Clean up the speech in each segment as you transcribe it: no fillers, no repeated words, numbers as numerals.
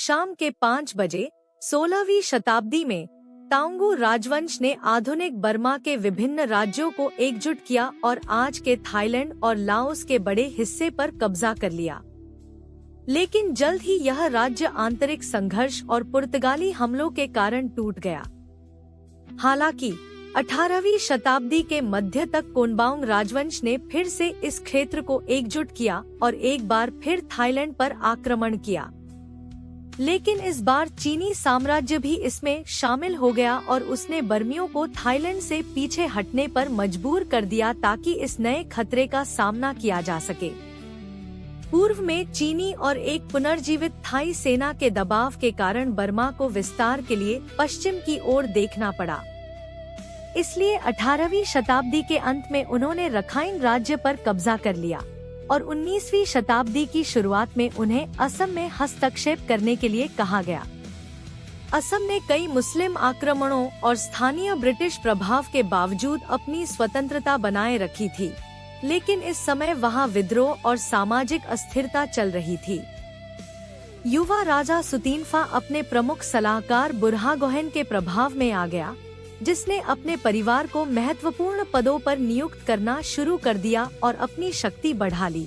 शाम के 5 बजे 16वीं शताब्दी में तांगू राजवंश ने आधुनिक बर्मा के विभिन्न राज्यों को एकजुट किया और आज के थाईलैंड और लाओस के बड़े हिस्से पर कब्जा कर लिया। लेकिन जल्द ही यह राज्य आंतरिक संघर्ष और पुर्तगाली हमलों के कारण टूट गया। हालांकि 18वीं शताब्दी के मध्य तक कोनबांग राजवंश ने फिर से इस क्षेत्र को एकजुट किया और एक बार फिर थाईलैंड पर आक्रमण किया। लेकिन इस बार चीनी साम्राज्य भी इसमें शामिल हो गया और उसने बर्मियों को थाईलैंड से पीछे हटने पर मजबूर कर दिया ताकि इस नए खतरे का सामना किया जा सके। पूर्व में चीनी और एक पुनर्जीवित थाई सेना के दबाव के कारण बर्मा को विस्तार के लिए पश्चिम की ओर देखना पड़ा। इसलिए 18वीं शताब्दी के अंत में उन्होंने रखाइन राज्य पर कब्जा कर लिया और 19वीं शताब्दी की शुरुआत में उन्हें असम में हस्तक्षेप करने के लिए कहा गया। असम ने कई मुस्लिम आक्रमणों और स्थानीय ब्रिटिश प्रभाव के बावजूद अपनी स्वतंत्रता बनाए रखी थी, लेकिन इस समय वहां विद्रोह और सामाजिक अस्थिरता चल रही थी। युवा राजा सुतीनफा अपने प्रमुख सलाहकार बुरहागोहेन के प्रभाव में आ गया, जिसने अपने परिवार को महत्वपूर्ण पदों पर नियुक्त करना शुरू कर दिया और अपनी शक्ति बढ़ा ली।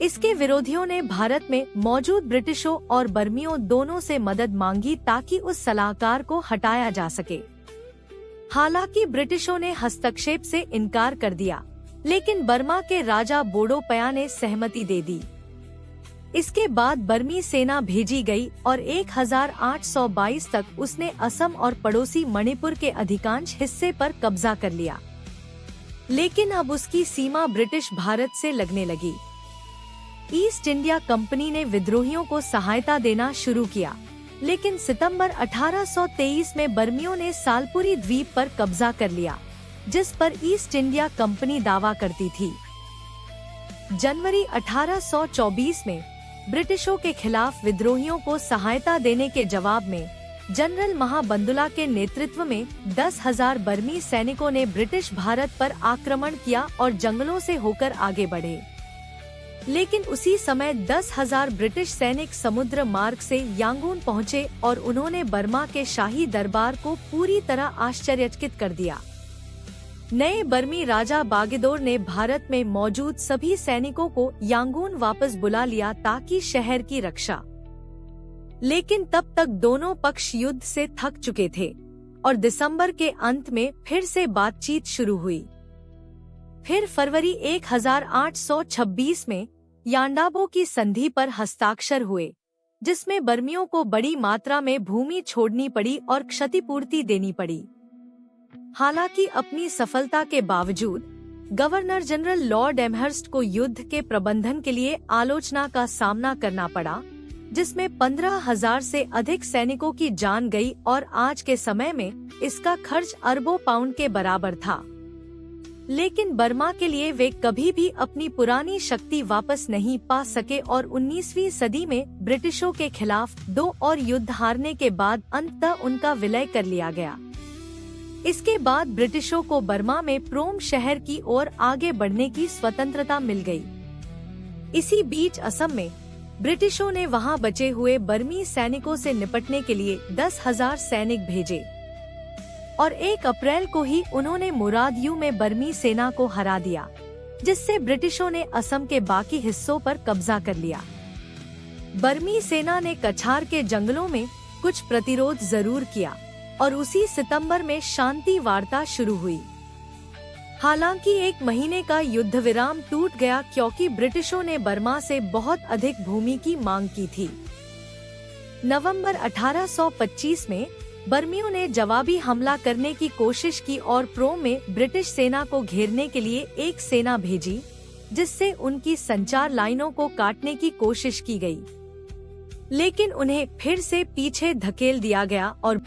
इसके विरोधियों ने भारत में मौजूद ब्रिटिशों और बर्मियों दोनों से मदद मांगी ताकि उस सलाहकार को हटाया जा सके। हालांकि ब्रिटिशों ने हस्तक्षेप से इनकार कर दिया, लेकिन बर्मा के राजा बोडोपया ने सहमति दे दी। इसके बाद बर्मी सेना भेजी गई और 1822 तक उसने असम और पड़ोसी मणिपुर के अधिकांश हिस्से पर कब्जा कर लिया। लेकिन अब उसकी सीमा ब्रिटिश भारत से लगने लगी। ईस्ट इंडिया कंपनी ने विद्रोहियों को सहायता देना शुरू किया, लेकिन सितंबर 1823 में बर्मियों ने सालपुरी द्वीप पर कब्जा कर लिया, जिस पर ईस्ट इंडिया कंपनी दावा करती थी। जनवरी 1824 में ब्रिटिशों के खिलाफ विद्रोहियों को सहायता देने के जवाब में जनरल महाबंदुला के नेतृत्व में 10,000 बर्मी सैनिकों ने ब्रिटिश भारत पर आक्रमण किया और जंगलों से होकर आगे बढ़े। लेकिन उसी समय 10,000 ब्रिटिश सैनिक समुद्र मार्ग से यांगून पहुंचे और उन्होंने बर्मा के शाही दरबार को पूरी तरह आश्चर्यचकित कर दिया। नए बर्मी राजा बागडोर ने भारत में मौजूद सभी सैनिकों को यांगून वापस बुला लिया ताकि शहर की रक्षा। लेकिन तब तक दोनों पक्ष युद्ध से थक चुके थे और दिसंबर के अंत में फिर से बातचीत शुरू हुई। फिर फरवरी 1826 में यांडाबो की संधि पर हस्ताक्षर हुए, जिसमें बर्मियों को बड़ी मात्रा में भूमि छोड़नी पड़ी और क्षतिपूर्ति देनी पड़ी। हालांकि अपनी सफलता के बावजूद गवर्नर जनरल लॉर्ड एमहर्स्ट को युद्ध के प्रबंधन के लिए आलोचना का सामना करना पड़ा, जिसमें 15,000 से अधिक सैनिकों की जान गई और आज के समय में इसका खर्च अरबों पाउंड के बराबर था। लेकिन बर्मा के लिए वे कभी भी अपनी पुरानी शक्ति वापस नहीं पा सके और 19वीं सदी में ब्रिटिशों के खिलाफ 2 और युद्ध हारने के बाद अंततः उनका विलय कर लिया गया। इसके बाद ब्रिटिशों को बर्मा में प्रोम शहर की ओर आगे बढ़ने की स्वतंत्रता मिल गई। इसी बीच असम में ब्रिटिशों ने वहां बचे हुए बर्मी सैनिकों से निपटने के लिए 10,000 सैनिक भेजे और 1 अप्रैल को ही उन्होंने मुरादयू में बर्मी सेना को हरा दिया, जिससे ब्रिटिशों ने असम के बाकी हिस्सों पर कब्जा कर लिया। बर्मी सेना ने कछार के जंगलों में कुछ प्रतिरोध जरूर किया और उसी सितंबर में शांति वार्ता शुरू हुई। हालांकि 1 महीने का युद्ध विराम टूट गया क्योंकि ब्रिटिशों ने बर्मा से बहुत अधिक भूमि की मांग की थी। नवंबर 1825 में बर्मियों ने जवाबी हमला करने की कोशिश की और प्रोम में ब्रिटिश सेना को घेरने के लिए एक सेना भेजी, जिससे उनकी संचार लाइनों को काटने की कोशिश की गई। लेकिन उन्हें फिर से पीछे धकेल दिया गया और